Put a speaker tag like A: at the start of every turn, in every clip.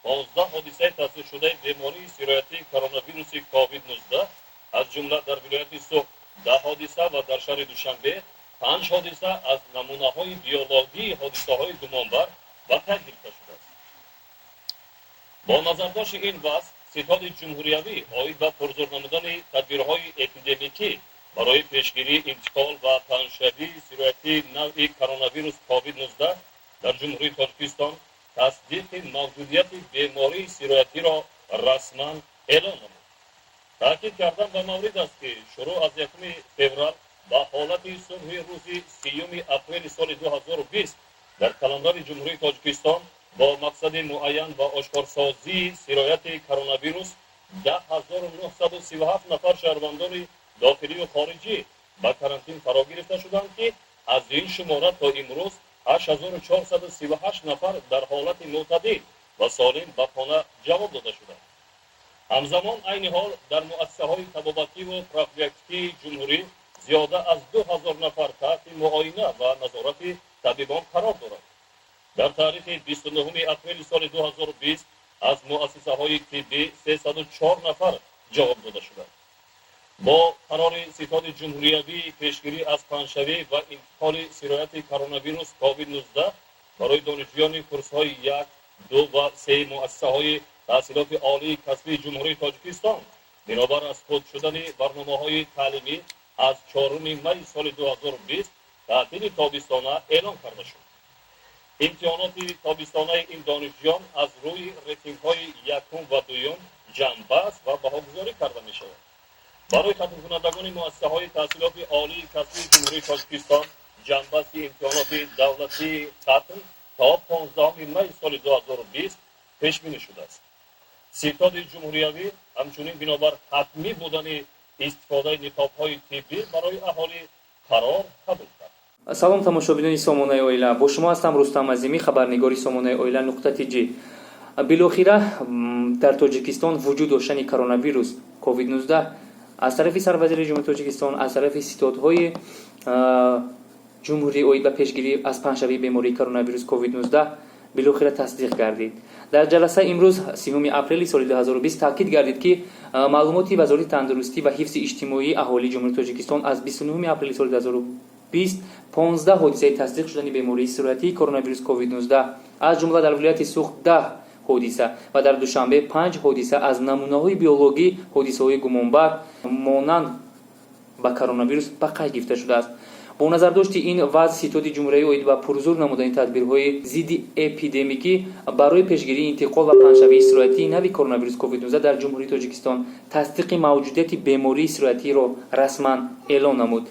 A: 15 حادثه تصدیق شده بیماری سیرایتی کرونا کووید-19 از جمله در ولایت سوخت 10 حادثه و در شهر دوشنبه 5 حادثه از نمونه‌های بیولوژی حادثه‌های گمانبر و تحلیل شده است. با نظرداشت این وضع ستاد جمهوریوی آید به پرزور نمودن تدبیرهای اپیدمیکی برای پیشگیری انتقال و پنه‌شوی سیرایتی نوع کرونا کووید-19 در جمهوری تاجیکستان تصدیق موجودیت بیماری سیرایتی را رسما اعلام نمود. تاکید کردن به مورد است که شروع از 1 فوریه با حالت صبح روز 30 اپریل سال 2020 در کلندر جمهوری تاجیکستان با مقصد معین و آشکارسازی سرایت کرونا 10,937 نفر شهروندان داخلی و خارجی به کارانتین فرا گرفته شدند که از این شماره تا امروز 8,438 نفر در حالت معتدل و سالم به خانه جواب داده شدند. همزمان عین حال در مؤسسه‌های طبابتی و پروفیلاکتیکی جمهوری زیاده از 2,000 نفر تحت معاینه و نظارت طبیبان قرار دارند. در تاریخ 29 اپریل سال 2020 از مؤسسه‌های طبی 304 نفر جواب داده شدند. با قرار ستاد جمهوریوی پیشگیری از پنه‌شوی و انتقال سرایت کرونا کووید-19 برای دانشجویان کورس‌های 1، 2 و 3 مؤسسه‌های تحصیلات عالی کسبی جمهوری تاجیکستان بنابر از خود شدن برنامه‌های تعلیمی از 4 می سال 2020 تعطیل تابستانه اعلام کرده شد. امتحانات تابستانه این دانشجویان از روی ریتینگ‌های یکم و دوم جمع‌بندی و بهاگذاری کرده می‌شود. برای ختم کنندگان مؤسسه‌های تحصیلات عالی کسبی جمهوری تاجیکستان جمع‌بندی امتحانات دولتی ختم تا 15 می سال 2020 پیش بینی شده است. ستاد جمهوریوی همچنین بنابر حتمی بودن استفاده نقاب‌های طبی برای اهالی قرار قبول کرد.
B: سلام тамошобинони Сомонаи оила. Бо шумо ҳастам Рустам Азимӣ, хабарнигори Сомонаи оила .tg. Билохира дар Тоҷикистон вуҷуд доштани коронавирус COVID-19 аз тарафи сарвазири ҷумҳурии Тоҷикистон, аз тарафи ситодҳои ҷумҳурӣ оид ба пешгирӣ аз паҳншавии бемории коронавирус COVID-19 билохира тасдиқ гардид. дар ҷаласа имрӯз 30 апрели соли 2020 таъкид гардид ки маълумоти вазорати тандурустӣ ва ҳифзи иҷтимоии аҳолии ҷумҳурии Тоҷикистон аз 29 апрели соли 2020 15 ҳодисаи тасдиқ шудани бемории сироятии коронавирус COVID-19 аз ҷумла дар вилояти Сух 10 ҳодиса ва дар Душанбе 5 ҳодиса аз намунаҳои биологӣ ҳодисаҳои гумонбар монанд ба коронавирус ба қайд гирифта шудааст. бо назардошти ин вазъ ситоди ҷумҳурии оид ба пурзур намудани тадбирҳои зидди эпидемикӣ барои пешгирии интиқол ва паҳншавии сироятии нави коронавирус COVID-19 дар ҷумҳурии Тоҷикистон тасдиқи мавҷудияти бемории сироятиро расман эълон намуд.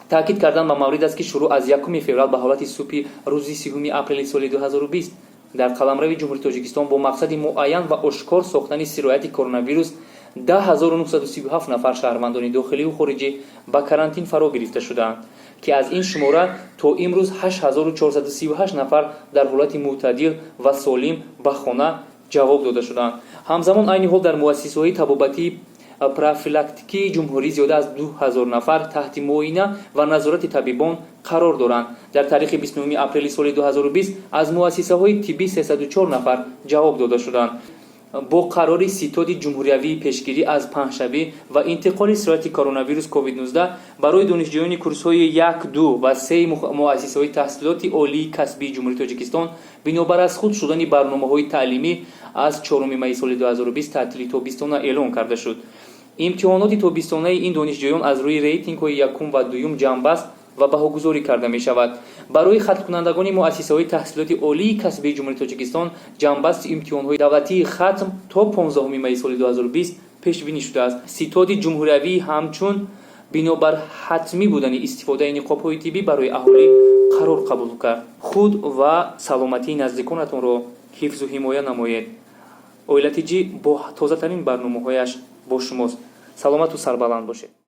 B: таъкид кардан ба маврид аст ки шурӯъ аз 1 феврал ба ҳолати субҳи рӯзи 30 апрели соли 2020 дар қаламрави ҷумҳурии Тоҷикистон бо мақсади муайян ва ошкор сохтани сирояти коронавирус 10,937 нафар шаҳрвандони дохилию хориҷӣ ба карантин фаро гирифта шудаанд ки аз ин шумора то имрӯз 8,438 нафар дар ҳолати мӯътадил ва солим ба хона ҷавоб дода шуданд. ҳамзамон айни ҳол дар муассисаҳои табобатии профилактикии ҷумҳурӣ зиёда аз 2,000 нафар таҳти муоина ва назорати табибон қарор доранд. дар таърихи 29 апрели соли 2020 аз муассисаҳои тиббӣ 304 нафар ҷавоб дода шуданд. бо қарори ситоди ҷумҳуриявии пешгирӣ аз паҳншавӣ ва интиқоли сирояти коронавирус COVID-19 барои донишҷӯёни курсҳои 1, 2 ва 3 муассисаҳои таҳсилоти олии касбии ҷумҳурии Тоҷикистон бинобар аз худ шудани барномаҳои таълимӣ аз 4 май соли 2020 таътили тобистона эълон карда шуд. имтиҳоноти тобистонаи ин донишҷӯён аз рӯи рейтингҳои якум ва дуюм ҷамъбаст ва баҳогузорӣ карда мешавад. барои хатмкунандагони муассисаҳои таҳсилоти олии касбии ҷумҳурии Тоҷикистон ҷамъбасти имтиҳонҳои давлатии хатм то 15 май соли 2020 пешбинӣ шудааст. ситоди ҷумҳуриявӣ ҳамчун бинобар ҳатмӣ будани истифодаи ниқобҳои тиббӣ барои аҳолӣ қарор қабул кард. худ ва саломатии наздиконатонро ҳифзу ҳимоя намоед. Оила.tg бо тозатарин барномаҳояш бо шумост. саломату сарбаланд бошед.